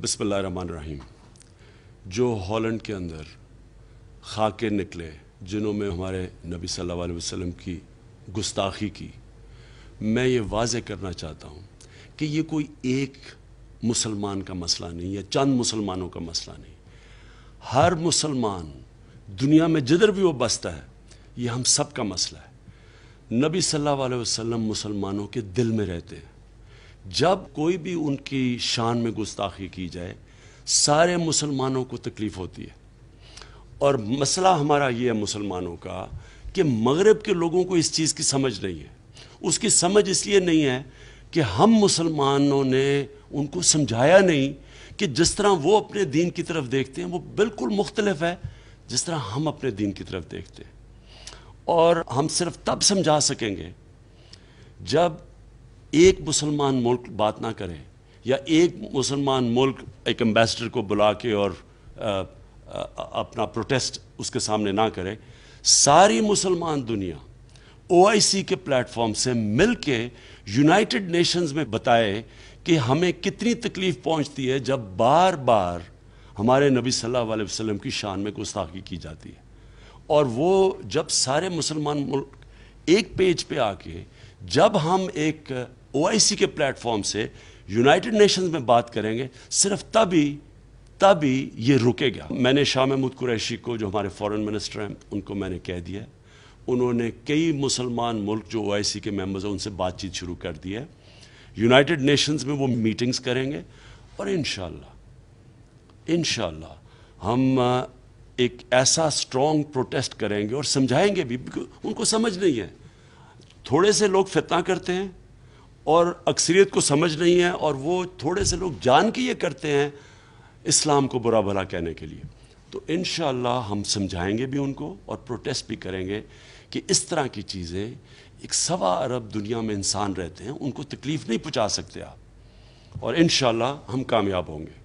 बिस्मिल्लाहिर्रहमानिर्रहीम। जो हॉलैंड के अंदर खाके निकले जिन्हों में हमारे नबी सल्लल्लाहु अलैहि वसल्लम की गुस्ताखी की, मैं ये वाज़े करना चाहता हूँ कि ये कोई एक मुसलमान का मसला नहीं है, चंद मुसलमानों का मसला नहीं। हर मुसलमान दुनिया में जिधर भी वो बसता है, ये हम सब का मसला है। नबी सल्लल्लाहु अलैहि वसल्लम मुसलमानों के दिल में रहते हैं। जब कोई भी उनकी शान में गुस्ताखी की जाए, सारे मुसलमानों को तकलीफ़ होती है। और मसला हमारा ये है मुसलमानों का कि मगरिब के लोगों को इस चीज़ की समझ नहीं है। उसकी समझ इसलिए नहीं है कि हम मुसलमानों ने उनको समझाया नहीं कि जिस तरह वो अपने दीन की तरफ देखते हैं वो बिल्कुल मुख्तलिफ है जिस तरह हम अपने दीन की तरफ देखते हैं। और हम सिर्फ तब समझा सकेंगे जब एक मुसलमान मुल्क बात ना करे, या एक मुसलमान मुल्क एक एम्बेसडर को बुला के और अपना प्रोटेस्ट उसके सामने ना करे। सारी मुसलमान दुनिया OIC के प्लेटफॉर्म से मिल के यूनाइटेड नेशंस में बताए कि हमें कितनी तकलीफ़ पहुंचती है जब बार बार हमारे नबी सल्लल्लाहु अलैहि वसल्लम की शान में गुस्ताखी की जाती है। और वो जब सारे मुसलमान मुल्क एक पेज पे आके जब हम एक OIC के प्लेटफॉर्म से यूनाइटेड नेशंस में बात करेंगे, सिर्फ तभी ये रुकेगा। मैंने शाह महमूद कुरैशी को, जो हमारे फॉरेन मिनिस्टर हैं, उनको मैंने कह दिया। उन्होंने कई मुसलमान मुल्क जो OIC के मेंबर्स हैं उनसे बातचीत शुरू कर दी है। यूनाइटेड नेशंस में वो मीटिंग्स करेंगे और इंशाअल्लाह हम एक ऐसा स्ट्रॉन्ग प्रोटेस्ट करेंगे और समझाएंगे भी। उनको समझ नहीं है, थोड़े से लोग फितना करते हैं और अक्सरियत को समझ नहीं है, और वो थोड़े से लोग जान के ये करते हैं इस्लाम को बुरा भला कहने के लिए। तो इंशाअल्लाह हम समझाएंगे भी उनको और प्रोटेस्ट भी करेंगे कि इस तरह की चीज़ें, एक 1.25 अरब दुनिया में इंसान रहते हैं, उनको तकलीफ़ नहीं पहुंचा सकते आप, और इंशाअल्लाह हम कामयाब होंगे।